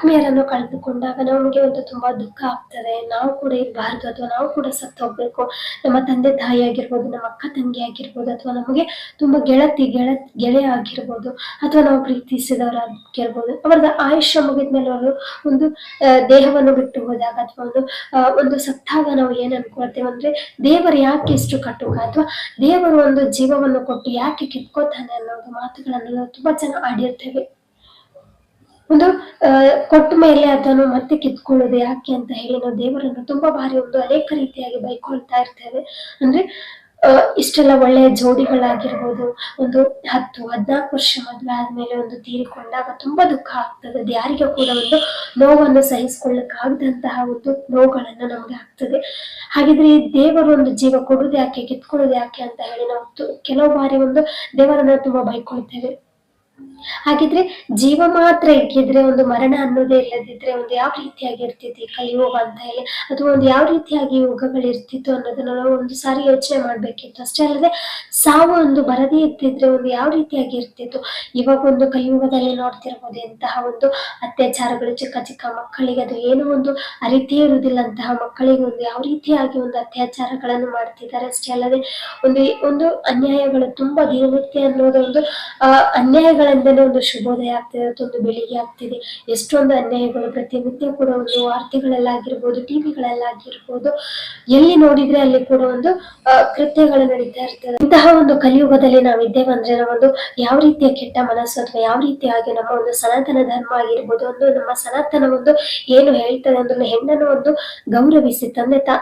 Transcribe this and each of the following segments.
ಆತ್ಮೀಯರನ್ನು ಕಳೆದುಕೊಂಡಾಗ ನಮಗೆ ಒಂದು ತುಂಬಾ ದುಃಖ ಆಗ್ತದೆ. ನಾವು ಕೂಡ ಇರಬಾರ್ದು ಅಥವಾ ನಾವು ಕೂಡ ಸತ್ತು ಹೋಗ್ಬೇಕು. ನಮ್ಮ ತಂದೆ ತಾಯಿ ಆಗಿರ್ಬೋದು, ನಮ್ಮ ಅಕ್ಕ ತಂಗಿ ಆಗಿರ್ಬೋದು, ಅಥವಾ ನಮಗೆ ತುಂಬಾ ಗೆಳೆಯ ಆಗಿರ್ಬೋದು, ಅಥವಾ ನಾವು ಪ್ರೀತಿಸಿದವರಾಗಿರ್ಬೋದು, ಅವರ ಆಯುಷ್ಯ ಮುಗಿದ್ಮೇಲೆ ಅವರು ಒಂದು ದೇಹವನ್ನು ಬಿಟ್ಟು ಹೋದಾಗ ಅಥವಾ ಒಂದು ಸತ್ತಾಗ ನಾವು ಏನ್ ಅನ್ಕೊಳ್ತೇವೆ ಅಂದ್ರೆ, ದೇವರು ಯಾಕೆ ಇಷ್ಟು ಕಟುಕ, ಅಥವಾ ದೇವರು ಒಂದು ಜೀವವನ್ನು ಕೊಟ್ಟು ಯಾಕೆ ಕಿತ್ಕೋತಾನೆ ಅನ್ನೋದು ಮಾತುಗಳನ್ನು ನಾವು ತುಂಬಾ ಚೆನ್ನಾಗಿ ಆಡಿರ್ತೇವೆ. ಒಂದು ಕೊಟ್ಟ ಮೇಲೆ ಅದನ್ನು ಮತ್ತೆ ಕಿತ್ಕೊಳ್ಳೋದು ಯಾಕೆ ಅಂತ ಹೇಳಿ ನಾವು ದೇವರನ್ನು ತುಂಬಾ ಬಾರಿ ಅನೇಕ ರೀತಿಯಾಗಿ ಬೈಕೊಳ್ತಾ ಇರ್ತೇವೆ. ಅಂದ್ರೆ ಇಷ್ಟೆಲ್ಲ ಒಳ್ಳೆಯ ಜೋಡಿಗಳಾಗಿರ್ಬೋದು, ಒಂದು 10-14 ವರ್ಷ ಮದುವೆ ಆದ್ಮೇಲೆ ಒಂದು ತೀರಿಕೊಂಡಾಗ ತುಂಬಾ ದುಃಖ ಆಗ್ತದೆ. ಅದು ಯಾರಿಗೂ ಕೂಡ ಒಂದು ನೋವನ್ನು ಸಹಿಸ್ಕೊಳ್ಳಕ್ಕಾಗದಂತಹ ಒಂದು ನೋವುಗಳನ್ನ ನಮ್ಗೆ ಆಗ್ತದೆ. ಹಾಗಿದ್ರೆ ಈ ದೇವರು ಒಂದು ಜೀವ ಕೊಡುದು ಯಾಕೆ, ಕಿತ್ಕೊಳ್ಳೋದು ಯಾಕೆ ಅಂತ ಹೇಳಿ ನಾವು ಕೆಲವು ಬಾರಿ ಒಂದು ದೇವರನ್ನ ತುಂಬಾ ಬೈಕೊಳ್ತೇವೆ. ಹಾಗಿದ್ರೆ ಜೀವ ಮಾತ್ರ ಇಕ್ಕಿದ್ರೆ, ಒಂದು ಮರಣ ಅನ್ನೋದೇ ಇಲ್ಲದಿದ್ರೆ ಒಂದು ಯಾವ ರೀತಿಯಾಗಿ ಇರ್ತಿತ್ತು ಈ ಕಲಿಯುಗ ಅಂತ ಹೇಳಿ, ಅಥವಾ ಒಂದು ಯಾವ ರೀತಿಯಾಗಿ ಯುಗಗಳಿರ್ತಿತ್ತು ಅನ್ನೋದನ್ನ ನಾವು ಒಂದು ಸಾರಿ ಯೋಚನೆ ಮಾಡ್ಬೇಕಿತ್ತು. ಅಷ್ಟೇ ಅಲ್ಲದೆ ಸಾವು ಒಂದು ಬರದೇ ಇರ್ತಿದ್ರೆ ಒಂದು ಯಾವ ರೀತಿಯಾಗಿ ಇರ್ತಿತ್ತು. ಇವಾಗ ಒಂದು ಕಲಿಯುಗದಲ್ಲಿ ನೋಡ್ತಿರ್ಬೋದು ಇಂತಹ ಒಂದು ಅತ್ಯಾಚಾರಗಳು, ಚಿಕ್ಕ ಚಿಕ್ಕ ಮಕ್ಕಳಿಗೆ ಅದು ಏನೋ ಒಂದು ಅರಿತೇ ಇರುವುದಿಲ್ಲ ಅಂತಹ ಮಕ್ಕಳಿಗೆ ಒಂದು ಯಾವ ರೀತಿಯಾಗಿ ಒಂದು ಅತ್ಯಾಚಾರಗಳನ್ನು ಮಾಡ್ತಿದ್ದಾರೆ. ಅಷ್ಟೇ ಅಲ್ಲದೆ ಒಂದು ಅನ್ಯಾಯಗಳು ತುಂಬಾ ದಿನನಿತ್ಯ ಅನ್ನೋದು ಒಂದು ಅನ್ಯಾಯಗಳಿಂದಲೇ ಒಂದು ಶುಭೋದಯ ಆಗ್ತಿದೆ, ಒಂದು ಬೆಳಿಗ್ಗೆ ಆಗ್ತಿದೆ. ಎಷ್ಟೊಂದು ಅನ್ಯಾಯಗಳು ಪ್ರತಿನಿತ್ಯ ಕೂಡ ಒಂದು ವಾರ್ತೆಗಳಲ್ಲಾಗಿರ್ಬೋದು, ಟಿವಿಗಳಲ್ಲಾಗಿರ್ಬೋದು, ಎಲ್ಲಿ ನೋಡಿದ್ರೆ ಅಲ್ಲಿ ಕೂಡ ಒಂದು ಕೃತ್ಯಗಳು ನಡೀತಾ ಇರ್ತದೆ. ಇಂತಹ ಒಂದು ಕಲಿಯುಗದಲ್ಲಿ ನಾವಿದ್ದೇವೆ ಅಂದ್ರೆ ನಾವೊಂದು ಯಾವ ರೀತಿಯ ಕೆಟ್ಟ ಮನಸ್ಸು ಅಥವಾ ಯಾವ ರೀತಿಯಾಗಿ ನಮ್ಮ ಒಂದು ಸನಾತನ ಧರ್ಮ ಆಗಿರ್ಬೋದು, ನಮ್ಮ ಸನಾತನ ಒಂದು ಏನು ಹೇಳ್ತದೆ ಅಂದ್ರೆ, ಹೆಣ್ಣನ್ನು ಒಂದು ಗೌರವಿಸಿ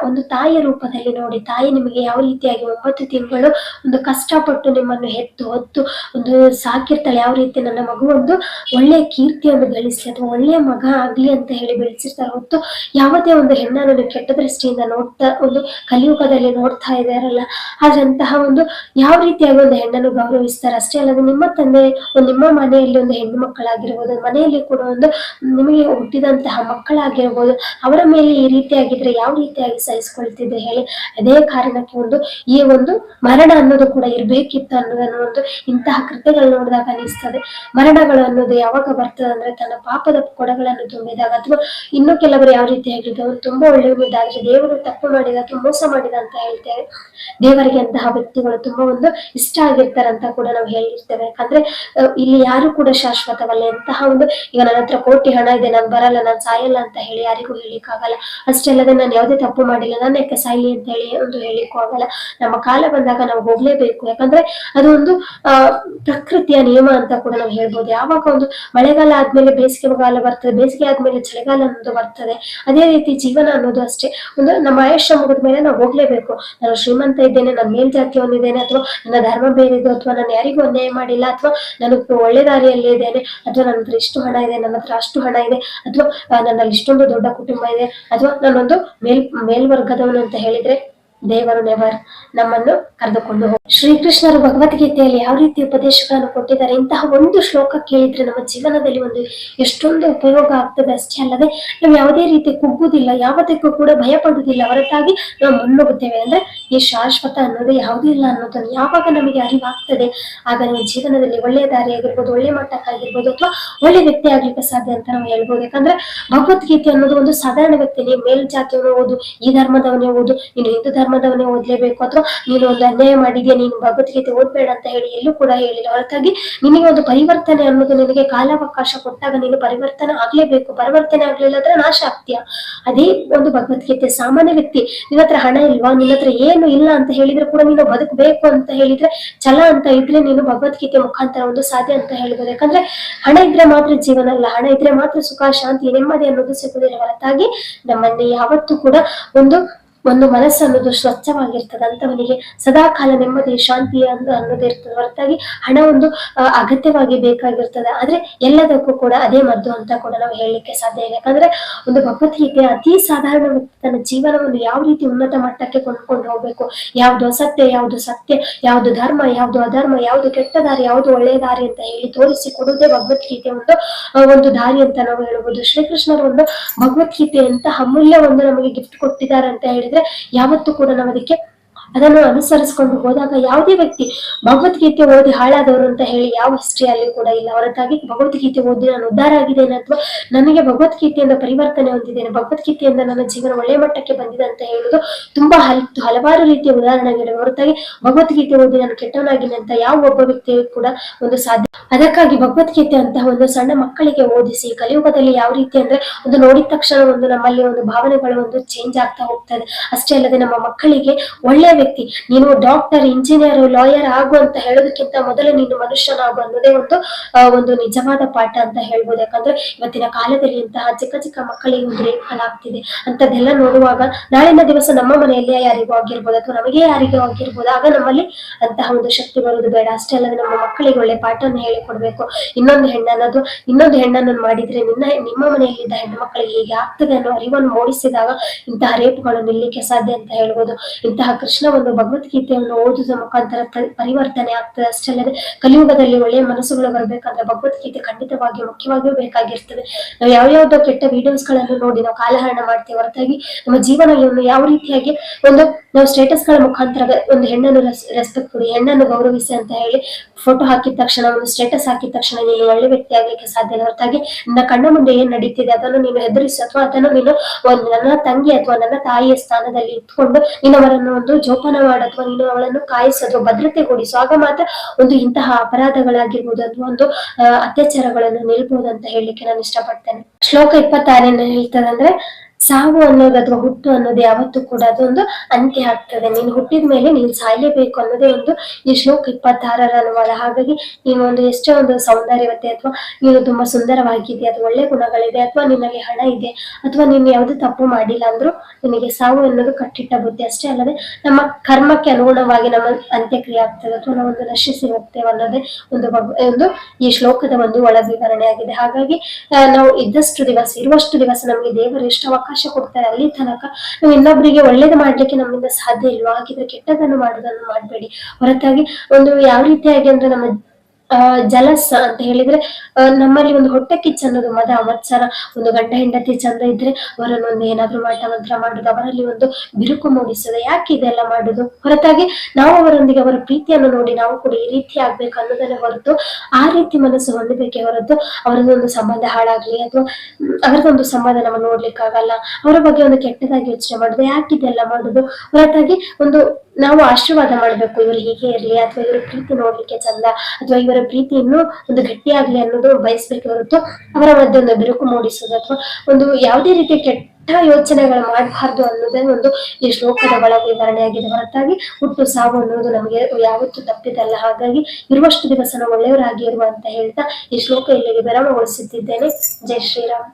ಒಂದು ತಾಯಿಯ ರೂಪದಲ್ಲಿ ನೋಡಿ, ತಾಯಿ ನಿಮಗೆ ಯಾವ ರೀತಿಯಾಗಿ 9 ತಿಂಗಳು ಒಂದು ಕಷ್ಟಪಟ್ಟು ನಿಮ್ಮನ್ನು ಹೆತ್ತು ಹೊತ್ತು ಒಂದು ಸಾಕಿರ್ತಾಳೆ, ಯಾವ ರೀತಿ ನನ್ನ ಮಗು ಒಂದು ಒಳ್ಳೆಯ ಕೀರ್ತಿಯನ್ನು ಗಳಿಸ್ಲಿ ಅಥವಾ ಒಳ್ಳೆಯ ಮಗ ಆಗ್ಲಿ ಅಂತ ಹೇಳಿ ಬೆಳೆಸಿರ್ತಾರೆ. ಹೊತ್ತು ಯಾವುದೇ ಒಂದು ಹೆಣ್ಣನ್ನು ಕೆಟ್ಟ ದೃಷ್ಟಿಯಿಂದ ನೋಡ್ತಾ ಒಂದು ಕಲಿಯುಗದಲ್ಲಿ ನೋಡ್ತಾ ಇದ್ದಾರಲ್ಲ. ಆದ್ರೆ ಅಂತಹ ಒಂದು ಯಾವ ರೀತಿಯಾಗಿ ಒಂದು ಹೆಣ್ಣನ್ನು ಗೌರವಿಸ್ತಾರೆ. ಅಷ್ಟೇ ಅಲ್ಲದೆ ನಿಮ್ಮ ತಂದೆ ನಿಮ್ಮ ಮನೆಯಲ್ಲಿ ಒಂದು ಹೆಣ್ಣು ಮಕ್ಕಳಾಗಿರ್ಬೋದು, ಮನೆಯಲ್ಲಿ ಕೂಡ ಒಂದು ನಿಮಗೆ ಹುಟ್ಟಿದಂತಹ ಮಕ್ಕಳಾಗಿರ್ಬೋದು, ಅವರ ಮೇಲೆ ಈ ರೀತಿಯಾಗಿದ್ರೆ ಯಾವ ರೀತಿಯಾಗಿ ಸಹಿಸ್ಕೊಳ್ತಿದ್ದೆ ಹೇಳಿ. ಅದೇ ಕಾರಣಕ್ಕೆ ಈ ಒಂದು ಮರಣ ಅನ್ನೋದು ಕೂಡ ಇರ್ಬೇಕಿತ್ತು ಅನ್ನೋದನ್ನು ಒಂದು ಇಂತಹ ಕೃತ್ಯಗಳು ನೋಡಿದಾಗ ಅನಿಸ್ತದೆ. ಮರಣಗಳು ಅನ್ನೋದು ಯಾವಾಗ ಬರ್ತದೆ ಅಂದ್ರೆ, ತನ್ನ ಪಾಪದ ಕೊಡಗಳನ್ನು ತುಂಬಿದಾಗ, ಅಥವಾ ಇನ್ನು ಕೆಲವರು ಯಾವ ರೀತಿ ಹೇಳಿದ್ರು, ಅವರು ತುಂಬಾ ಒಳ್ಳೆಯದಾದ್ರೆ ದೇವರು ತಪ್ಪು ಮಾಡಿದ ಅಥವಾ ಮೋಸ ಮಾಡಿದ ಅಂತ ಹೇಳ್ತೇವೆ. ದೇವರಿಗೆ ಅಂತಹ ವ್ಯಕ್ತಿಗಳು ತುಂಬಾ ಒಂದು ಇಷ್ಟ ಆಗಿರ್ತಾರಂತ ಕೂಡ ನಾವು ಹೇಳಿರ್ತೇವೆ. ಯಾಕಂದ್ರೆ ಇಲ್ಲಿ ಯಾರು ಕೂಡ ಶಾಶ್ವತವಲ್ಲ. ಎಂತಹ ಈಗ ನನ್ನ ಹತ್ರ ಕೋಟಿ ಹಣ ಇದೆ, ನಾನು ಬರಲ್ಲ, ನಾನು ಸಾಯಲ್ಲ ಅಂತ ಹೇಳಿ ಯಾರಿಗೂ ಹೇಳಿಕ್ಕಾಗಲ್ಲ. ಅಷ್ಟೇ ಅಲ್ಲದೆ ನಾನು ಯಾವುದೇ ತಪ್ಪು ಮಾಡಿಲ್ಲ, ನಾನು ಯಾಕೆ ಸಾಯ್ಲಿ ಅಂತ ಹೇಳಿ ಒಂದು ಹೇಳಿಕ್ಕೂ ಆಗಲ್ಲ. ನಮ್ಮ ಕಾಲ ಬಂದಾಗ ನಾವು ಹೋಗ್ಲೇಬೇಕು. ಯಾಕಂದ್ರೆ ಅದು ಒಂದು ಪ್ರಕೃತಿಯ ನಿಯಮ ಅಂತ ಕೂಡ ನಾವು ಹೇಳ್ಬೋದು. ಯಾವಾಗ ಒಂದು ಮಳೆಗಾಲ ಆದ್ಮೇಲೆ ಬೇಸಿಗೆಗಾಲ ಬರ್ತದೆ, ಬೇಸಿಗೆ ಆದ್ಮೇಲೆ ಚಳಿಗಾಲ ಅನ್ನೋದು ಬರ್ತದೆ. ಅದೇ ರೀತಿ ಜೀವನ ಅನ್ನೋದು ಅಷ್ಟೇ. ನಮ್ಮ ಆಯುಷ್ಯ ಮುಗಿದ ಮೇಲೆ ನಾವು ಹೋಗ್ಲೇಬೇಕು. ನಾನು ಶ್ರೀಮಂತ ಇದ್ದೇನೆ, ನಾನು ಮೇಲ್ಜಾತಿಯವನಿದ್ದೇನೆ, ಅಥವಾ ನನ್ನ ಧರ್ಮ ಬೇರೆದು, ಅಥವಾ ನಾನು ಯಾರಿಗೂ ಅನ್ಯಾಯ ಮಾಡಿಲ್ಲ, ಅಥವಾ ನಾನು ಒಳ್ಳೆ ದಾರಿಯಲ್ಲಿ ಇದ್ದೇನೆ, ಅಥವಾ ನನ್ನ ಹತ್ರ ಇಷ್ಟು ಹಣ ಇದೆ, ನನ್ನ ಹತ್ರ ಅಷ್ಟು ಹಣ ಇದೆ, ಅಥವಾ ನನ್ನಲ್ಲಿ ಇಷ್ಟೊಂದು ದೊಡ್ಡ ಕುಟುಂಬ ಇದೆ, ಅಥವಾ ನಾನೊಂದು ಮೇಲ್ವರ್ಗದವನು ಅಂತ ಹೇಳಿದ್ರೆ ದೇವರು ನೆವರ್ ನಮ್ಮನ್ನು ಕರೆದುಕೊಂಡು ಹೋಗಿ. ಶ್ರೀಕೃಷ್ಣರು ಭಗವದ್ಗೀತೆಯಲ್ಲಿ ಯಾವ ರೀತಿ ಉಪದೇಶಗಳನ್ನು ಕೊಟ್ಟಿದ್ದಾರೆ. ಇಂತಹ ಒಂದು ಶ್ಲೋಕ ಕೇಳಿದ್ರೆ ನಮ್ಮ ಜೀವನದಲ್ಲಿ ಒಂದು ಎಷ್ಟೊಂದು ಉಪಯೋಗ ಆಗ್ತದೆ. ಅಷ್ಟೇ ಅಲ್ಲದೆ ನಾವು ಯಾವುದೇ ರೀತಿ ಕುಗ್ಗುದಿಲ್ಲ, ಯಾವುದಕ್ಕೂ ಕೂಡ ಭಯ ಪಡುವುದಿಲ್ಲ, ಹೊರತಾಗಿ ನಾವು ಮುನ್ನುಗ್ಗುತ್ತೇವೆ. ಅಂದ್ರೆ ಈ ಶಾಶ್ವತ ಅನ್ನೋದು ಯಾವುದೂ ಇಲ್ಲ ಅನ್ನೋದನ್ನು ಯಾವಾಗ ನಮಗೆ ಅರಿವಾಗ್ತದೆ, ಆಗ ನಮ್ಮ ಜೀವನದಲ್ಲಿ ಒಳ್ಳೆಯ ದಾರಿ ಆಗಿರ್ಬೋದು, ಒಳ್ಳೆ ಮಟ್ಟಕ್ಕಾಗಿರ್ಬೋದು, ಅಥವಾ ಒಳ್ಳೆ ವ್ಯಕ್ತಿ ಆಗ್ಲಿಕ್ಕೆ ಸಾಧ್ಯ ಅಂತ ನಾವು ಹೇಳ್ಬೋದು. ಯಾಕಂದ್ರೆ ಭಗವದ್ಗೀತೆ ಅನ್ನೋದು ಒಂದು ಸಾಧಾರಣ ವ್ಯಕ್ತಿ, ನೀವು ಮೇಲ್ಜಾತಿಯವನು ಓದು, ಈ ಧರ್ಮದವನೇ ಓದು, ನೀನು ಹಿಂದೂ ಧರ್ಮದವನೇ ಓದ್ಲೇಬೇಕು, ಅಥವಾ ನೀನು ಒಂದು ಅನ್ಯಾಯ ಮಾಡಿದ್ಯಾ, ನೀನು ಭಗವದ್ಗೀತೆ ಓದ್ಬೇಡ ಅಂತ ಹೇಳಿ ಎಲ್ಲೂ ಕೂಡ ಹೇಳಿಲ್ಲ. ಹೊರತಾಗಿ ನಿನಗೆ ಒಂದು ಪರಿವರ್ತನೆ ಅನ್ನೋದು ನಿನಗೆ ಕಾಲಾವಕಾಶ ಕೊಟ್ಟಾಗ ನೀನು ಪರಿವರ್ತನೆ ಆಗ್ಲೇಬೇಕು. ಪರಿವರ್ತನೆ ಆಗ್ಲಿಲ್ಲ ಅಂದ್ರೆ ನಾಶ ಆಗ್ತೀಯ. ಅದೇ ಒಂದು ಭಗವದ್ಗೀತೆ. ಸಾಮಾನ್ಯ ವ್ಯಕ್ತಿ, ನಿನ್ನ ಹತ್ರ ಹಣ ಇಲ್ವಾ, ನಿನ್ನ ಹತ್ರ ಏನು ಇಲ್ಲ ಅಂತ ಹೇಳಿದ್ರೆ ಕೂಡ ನೀನು ಬದುಕಬೇಕು ಅಂತ ಹೇಳಿದ್ರೆ, ಛಲ ಅಂತ ಇದ್ರೆ ನೀನು ಭಗವದ್ಗೀತೆ ಮುಖಾಂತರ ಒಂದು ಸಾಧ್ಯ ಅಂತ ಹೇಳ್ಬೋದು. ಯಾಕಂದ್ರೆ ಹಣ ಇದ್ರೆ ಮಾತ್ರ ಜೀವನ ಅಲ್ಲ, ಹಣ ಇದ್ರೆ ಮಾತ್ರ ಸುಖ, ಶಾಂತಿ, ನೆಮ್ಮದಿ ಅನ್ನೋದು ಸಿಗುವುದಿಲ್ಲ. ಹೊರತಾಗಿ ನಮ್ಮಲ್ಲಿ ಯಾವತ್ತೂ ಕೂಡ ಒಂದು ಮನಸ್ಸು ಅನ್ನೋದು ಸ್ವಚ್ಛವಾಗಿರ್ತದೆ. ಅಂತವನಿಗೆ ಸದಾ ಕಾಲ ನೆಮ್ಮದಿ, ಶಾಂತಿ ಅನ್ನೋದು ಇರ್ತದೆ. ಹೊರತಾಗಿ ಹಣ ಒಂದು ಅಗತ್ಯವಾಗಿ ಬೇಕಾಗಿರ್ತದೆ. ಆದ್ರೆ ಎಲ್ಲದಕ್ಕೂ ಕೂಡ ಅದೇ ಮದ್ದು ಅಂತ ಕೂಡ ನಾವು ಹೇಳಲಿಕ್ಕೆ ಸಾಧ್ಯ ಇಲ್ಲ. ಯಾಕಂದ್ರೆ ಒಂದು ಭಗವದ್ಗೀತೆ ಅತಿ ಸಾಧಾರಣ ವ್ಯಕ್ತಿ ತನ್ನ ಜೀವನವನ್ನು ಯಾವ ರೀತಿ ಉನ್ನತ ಮಟ್ಟಕ್ಕೆ ಕೊಂಡ್ಕೊಂಡು ಹೋಗ್ಬೇಕು, ಯಾವ್ದು ಅಸತ್ಯ, ಯಾವ್ದು ಸತ್ಯ, ಯಾವ್ದು ಧರ್ಮ, ಯಾವ್ದು ಅಧರ್ಮ, ಯಾವ್ದು ಕೆಟ್ಟ ದಾರಿ, ಯಾವ್ದು ಒಳ್ಳೆಯ ದಾರಿ ಅಂತ ಹೇಳಿ ತೋರಿಸಿ ಕೊಡುವುದೇ ಭಗವದ್ಗೀತೆ ಒಂದು ದಾರಿ ಅಂತ ನಾವು ಹೇಳ್ಬೋದು. ಶ್ರೀಕೃಷ್ಣರು ಒಂದು ಭಗವದ್ಗೀತೆ ಅಂತ ಅಮೂಲ್ಯ ನಮಗೆ ಗಿಫ್ಟ್ ಕೊಟ್ಟಿದ್ದಾರೆ ಅಂತ ಹೇಳಿದ್ರೆ ಯಾವತ್ತೂ ಕೂಡ ನಾವು ಅದಕ್ಕೆ ಅದನ್ನು ಅನುಸರಿಸಿಕೊಂಡು ಹೋದಾಗ ಯಾವುದೇ ವ್ಯಕ್ತಿ ಭಗವದ್ಗೀತೆ ಓದಿ ಹಾಳಾದವರು ಅಂತ ಹೇಳಿ ಯಾವ ಹಿಸ್ಟ್ರಿಯಲ್ಲಿ ಕೂಡ ಇಲ್ಲ. ಹೊರತಾಗಿ ಭಗವದ್ಗೀತೆ ಓದಿ ನಾನು ಉದ್ಧಾರ ಆಗಿದ್ದೇನೆ ಅಥವಾ ನನಗೆ ಭಗವದ್ಗೀತೆಯಿಂದ ಪರಿವರ್ತನೆ ಹೊಂದಿದ್ದೇನೆ, ಭಗವದ್ಗೀತೆಯಿಂದ ನನ್ನ ಜೀವನ ಒಳ್ಳೆ ಮಟ್ಟಕ್ಕೆ ಬಂದಿದೆ ಅಂತ ಹೇಳುವುದು ತುಂಬಾ ಹಲವಾರು ರೀತಿಯ ಉದಾಹರಣೆಗಳಿವೆ. ಹೊರತಾಗಿ ಭಗವದ್ಗೀತೆ ಓದಿ ನಾನು ಕೆಟ್ಟವನಾಗಿನೆ ಅಂತ ಯಾವ ಒಬ್ಬ ವ್ಯಕ್ತಿಯು ಕೂಡ ಒಂದು ಸಾಧ್ಯ. ಅದಕ್ಕಾಗಿ ಭಗವದ್ಗೀತೆ ಅಂತ ಒಂದು ಸಣ್ಣ ಮಕ್ಕಳಿಗೆ ಓದಿಸಿ, ಕಲಿಯುಗದಲ್ಲಿ ಯಾವ ರೀತಿ ಅಂದ್ರೆ ಒಂದು ನೋಡಿದ ತಕ್ಷಣ ಒಂದು ನಮ್ಮಲ್ಲಿ ಒಂದು ಭಾವನೆಗಳು ಒಂದು ಚೇಂಜ್ ಆಗ್ತಾ ಹೋಗ್ತದೆ. ಅಷ್ಟೇ ಅಲ್ಲದೆ ನಮ್ಮ ಮಕ್ಕಳಿಗೆ ಒಳ್ಳೆಯ ವ್ಯಕ್ತಿ, ನೀನು ಡಾಕ್ಟರ್, ಇಂಜಿನಿಯರ್, ಲಾಯರ್ ಆಗು ಅಂತ ಹೇಳೋದಕ್ಕಿಂತ ಮೊದಲು ನೀನು ಮನುಷ್ಯನಾಗು ಅನ್ನೋದೇ ಒಂದು ನಿಜವಾದ ಪಾಠ ಅಂತ ಹೇಳ್ಬೋದು. ಯಾಕಂದ್ರೆ ಇವತ್ತಿನ ಕಾಲದಲ್ಲಿ ಇಂತಹ ಚಿಕ್ಕ ಚಿಕ್ಕ ಮಕ್ಕಳಿಗೆ ಒಂದು ರೇಪಲಾಗ್ತಿದೆ. ಅಂತದೆಲ್ಲ ನೋಡುವಾಗ ನಾಳಿನ ದಿವಸ ನಮ್ಮ ಮನೆಯಲ್ಲಿ ಯಾರಿಗೂ ಆಗಿರ್ಬೋದು ಅಥವಾ ನಮಗೆ ಯಾರಿಗೂ ಆಗಿರ್ಬೋದು, ಆಗ ನಮ್ಮಲ್ಲಿ ಅಂತಹ ಒಂದು ಶಕ್ತಿ ಬರುವುದು ಬೇಡ. ಅಷ್ಟೇ ಅಲ್ಲದೆ ನಮ್ಮ ಮಕ್ಕಳಿಗೆ ಒಳ್ಳೆ ಪಾಠವನ್ನು ಹೇಳಿಕೊಡ್ಬೇಕು. ಇನ್ನೊಂದು ಹೆಣ್ಣನ್ನು ಮಾಡಿದ್ರೆ ನಿಮ್ಮ ಮನೆಯಲ್ಲಿದ್ದ ಹೆಣ್ಣು ಮಕ್ಕಳಿಗೆ ಹೇಗೆ ಆಗ್ತದೆ ಅನ್ನೋ ಅರಿವನ್ನು ಮೂಡಿಸಿದಾಗ ಇಂತಹ ರೇಪುಗಳು ನಿಲ್ಲಿಕ್ಕೆ ಸಾಧ್ಯ ಅಂತ ಹೇಳ್ಬೋದು. ಇಂತಹ ಕೃಷ್ಣ ಒಂದು ಭಗವದ್ಗೀತೆಯನ್ನು ಓದುವ ಮುಖಾಂತರ ಪರಿವರ್ತನೆ ಆಗ್ತದೆ. ಅಷ್ಟೇ ಅಲ್ಲದೆ ಕಲಿಯುಗದಲ್ಲಿ ಒಳ್ಳೆಯ ಮನಸ್ಸುಗಳು ಬರ್ಬೇಕಂದ್ರೆ ಭಗವದ್ಗೀತೆ ಖಂಡಿತವಾಗಿ ಮುಖ್ಯವಾಗಿಯೂ ಬೇಕಾಗಿರ್ತದೆ. ನಾವು ಯಾವ್ಯಾವ್ದೋ ಕೆಟ್ಟ ವಿಡಿಯೋಸ್ ಗಳನ್ನು ನೋಡಿ ನಾವು ಕಾಲಹರಣ ಮಾಡ್ತೀವಿ. ಹೊರತಾಗಿ ನಮ್ಮ ಜೀವನವನ್ನು ಯಾವ ರೀತಿಯಾಗಿ ನಾವು ಸ್ಟೇಟಸ್ ಗಳ ಮುಖಾಂತರ ಒಂದು ಹೆಣ್ಣನ್ನು ರೆಸ್ಪೆಕ್ಟ್ ಕೊಡಿ, ಹೆಣ್ಣನ್ನು ಗೌರವಿಸಿ ಅಂತ ಹೇಳಿ ಫೋಟೋ ಹಾಕಿದ ತಕ್ಷಣ, ಒಂದು ಸ್ಟೇಟಸ್ ಹಾಕಿದ ತಕ್ಷಣ ನೀನು ಒಳ್ಳೆ ವ್ಯಕ್ತಿ ಆಗ್ಲಿಕ್ಕೆ ಸಾಧ್ಯ ಇಲ್ಲ. ಹೊರತಾಗಿ ನನ್ನ ಕಣ್ಣ ಮುಂದೆ ಏನ್ ನಡೀತಿದೆ ಅದನ್ನು ನೀನು ಹೆದರಿಸಿ ಅಥವಾ ಅದನ್ನು ನೀನು ನನ್ನ ತಂಗಿ ಅಥವಾ ನನ್ನ ತಾಯಿಯ ಸ್ಥಾನದಲ್ಲಿ ಇಟ್ಕೊಂಡು ನೀನು ಅವರನ್ನು ಒಂದು ಜೋಪಾನ ಮಾಡು ಅಥವಾ ನೀನು ಅವಳನ್ನು ಕಾಯಿಸೋದು, ಭದ್ರತೆಗೊಳಿಸು. ಆಗ ಮಾತ್ರ ಇಂತಹ ಅಪರಾಧಗಳಾಗಿರ್ಬೋದು ಅಥವಾ ಅತ್ಯಾಚಾರಗಳನ್ನು ನಿಲ್ಬಹುದು ಅಂತ ಹೇಳಲಿಕ್ಕೆ ನಾನು ಇಷ್ಟಪಡ್ತೇನೆ. ಶ್ಲೋಕ 26 ಹೇಳ್ತದಂದ್ರೆ, ಸಾವು ಅನ್ನೋದು ಅಥವಾ ಹುಟ್ಟು ಅನ್ನೋದು ಯಾವತ್ತೂ ಕೂಡ ಅದೊಂದು ಅಂತ್ಯ ಆಗ್ತದೆ. ನೀನು ಹುಟ್ಟಿದ ಮೇಲೆ ನೀನು ಸಾಯ್ಲೇಬೇಕು ಅನ್ನೋದೇ ಈ ಶ್ಲೋಕ 26 ಅನುವಾದ. ಹಾಗಾಗಿ ನೀನು ಎಷ್ಟೇ ಒಂದು ಸೌಂದರ್ಯವತೆ ಅಥವಾ ನೀನು ತುಂಬಾ ಸುಂದರವಾಗಿದೆ ಅಥವಾ ಒಳ್ಳೆ ಗುಣಗಳಿದೆ ಅಥವಾ ನಿನ್ನಲ್ಲಿ ಹಣ ಇದೆ ಅಥವಾ ನೀನು ಯಾವ್ದು ತಪ್ಪು ಮಾಡಿಲ್ಲ ಅಂದ್ರೂ ನಿನಗೆ ಸಾವು ಅನ್ನೋದು ಕಟ್ಟಿಟ್ಟ ಬುದ್ಧಿ. ಅಷ್ಟೇ ಅಲ್ಲದೆ ನಮ್ಮ ಕರ್ಮಕ್ಕೆ ಅನುಗುಣವಾಗಿ ನಮ್ಮ ಅಂತ್ಯಕ್ರಿಯೆ ಆಗ್ತದೆ ಅಥವಾ ನಾವು ನಶಿಸಿ ಹೋಗ್ತೇವೆ ಅನ್ನೋದೇ ಒಂದು ಈ ಶ್ಲೋಕದ ಒಂದು ಒಳ ವಿವರಣೆ ಆಗಿದೆ. ಹಾಗಾಗಿ ನಾವು ಇರುವಷ್ಟು ದಿವಸ ನಮಗೆ ದೇವರು ಎಷ್ಟು ಅವಕಾಶ ಕೊಡ್ತಾರೆ ಅಲ್ಲಿ ತನಕ ನಾವು ಇನ್ನೊಬ್ಬರಿಗೆ ಒಳ್ಳೇದು ಮಾಡ್ಲಿಕ್ಕೆ ನಮ್ಮಿಂದ ಸಾಧ್ಯ ಇಲ್ವಾ? ಹಾಗಿದ್ರೆ ಕೆಟ್ಟದನ್ನು ಮಾಡೋದನ್ನು ಮಾಡ್ಬೇಡಿ. ಹೊರತಾಗಿ ಯಾವ ರೀತಿಯಾಗಿ ಅಂದ್ರೆ ನಮ್ಮ ಜಲಸ್ ಅಂತ ಹೇಳಿದ್ರೆ ನಮ್ಮಲ್ಲಿ ಒಂದು ಹೊಟ್ಟೆ ಕಿಚ್ಚ ಅನ್ನೋದು ಮದ ಮತ್ಸರ, ಒಂದು ಗಂಡ ಹೆಂಡತಿ ಚಂದ ಇದ್ರೆ ಅವರನ್ನು ಒಂದು ಏನಾದ್ರೂ ಮಂತ್ರ ಮಾಡುದು, ಅವರಲ್ಲಿ ಒಂದು ಬಿರುಕು ಮೂಡಿಸೋದು. ಯಾಕೆ ಇದೆಲ್ಲ ಮಾಡುದು? ಹೊರತಾಗಿ ನಾವು ಅವರೊಂದಿಗೆ ಅವರ ಪ್ರೀತಿಯನ್ನು ನೋಡಿ ನಾವು ಕೂಡ ಈ ರೀತಿ ಆಗ್ಬೇಕು ಅನ್ನೋದನ್ನೇ ಹೊರತು ಆ ರೀತಿ ಮನಸ್ಸು ಹೊಂದಬೇಕೆ ಹೊರತು ಅವರದೊಂದು ಸಂಬಂಧ ಹಾಳಾಗ್ಲಿ ಅಥವಾ ಅವರದೊಂದು ಸಂಬಂಧ ನಮ್ಮ ನೋಡ್ಲಿಕ್ಕಾಗಲ್ಲ, ಅವರ ಬಗ್ಗೆ ಒಂದು ಕೆಟ್ಟದಾಗಿ ಯೋಚನೆ ಮಾಡುದು. ಯಾಕೆ ಇದೆಲ್ಲ ಮಾಡುದು? ಹೊರತಾಗಿ ನಾವು ಆಶೀರ್ವಾದ ಮಾಡ್ಬೇಕು, ಇವರು ಹೀಗೆ ಇರ್ಲಿ ಅಥವಾ ಇವರ ಪ್ರೀತಿ ನೋಡ್ಲಿಕ್ಕೆ ಚಂದ ಅಥವಾ ಇವರ ಪ್ರೀತಿ ಇನ್ನೂ ಒಂದು ಗಟ್ಟಿಯಾಗ್ಲಿ ಅನ್ನೋದು ಬಯಸ್ಬೇಕು ಹೊರತು ಅವರ ಮಧ್ಯೆ ಒಂದು ಬಿರುಕು ಮೂಡಿಸೋದು ಅಥವಾ ಯಾವುದೇ ರೀತಿಯ ಕೆಟ್ಟ ಯೋಚನೆಗಳು ಮಾಡಬಾರ್ದು ಅನ್ನೋದೇ ಈ ಶ್ಲೋಕದ ಒಳ ವಿವರಣೆ ಆಗಿದೆ. ಹೊರತಾಗಿ ಹುಟ್ಟು ಸಾವು ಅನ್ನೋದು ನಮಗೆ ಯಾವತ್ತೂ ತಪ್ಪಿದಲ್ಲ. ಹಾಗಾಗಿ ಇರುವಷ್ಟು ದಿವಸ ನಾವು ಒಳ್ಳೆಯವರಾಗಿ ಇರುವ ಅಂತ ಹೇಳ್ತಾ ಈ ಶ್ಲೋಕ ಇಲ್ಲಿಗೆ ವಿರಾಮಗೊಳಿಸುತ್ತಿದ್ದೇನೆ. ಜೈ ಶ್ರೀರಾಮ್.